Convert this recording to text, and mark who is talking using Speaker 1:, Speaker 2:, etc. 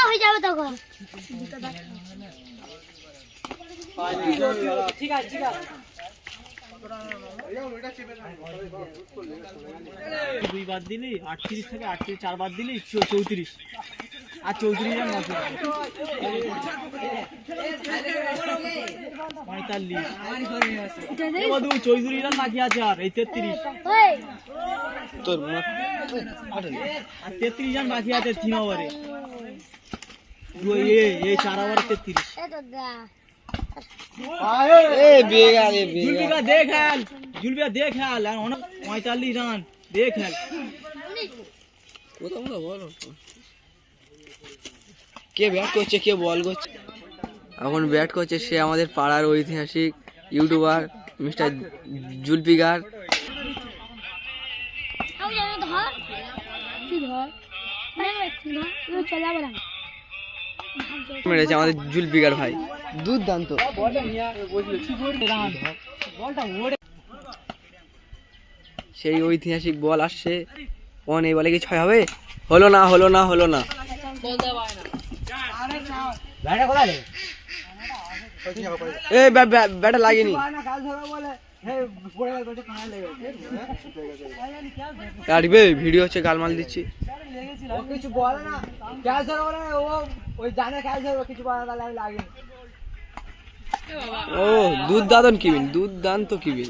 Speaker 1: হয়ে যাবে তখন। ঠিক আছে ঠিক আছে। দুই বাদ দিলি 38 থেকে 38 চার বাদ দিলি 34 আর 34 জন বাকি আছে 45 বধু 34 জন বাকি আছে আর এই 33 তোর আর 33 জন বাকি আছে 3 ওভারে ये 4 ओवर 33 ए बेगा रे बेगा जुलबिका देख हाल जुलबिका देख हाल 45 रन देख हाल কোথা বলো বলো কে ব্যাট করছে কে বল করছে এখন ব্যাট করছে সে আমাদের পাড়ার ঐতিহাসিক ইউটিউবার মিস্টার জুলফিকার আও জানো ধর তুই ধর না চলা বলা মেরেছে আমাদের জুলফিকার ভাই দুর্দান্ত সেই ঐতিহাসিক বল আসছে কোন এই বলে কি 6 হবে হলো না হলো না হলো না এই ব্যাটা লাগেনি ভিডিও হচ্ছে গালমাল দিচ্ছি কিছু বলে না ক্যাচ ধরো বলে ও ওই জানে ক্যাচ ধরো কিছু বলে না লাগেনি ও দুর্দান্ত কিবিন দুর্দান্ত কিবিন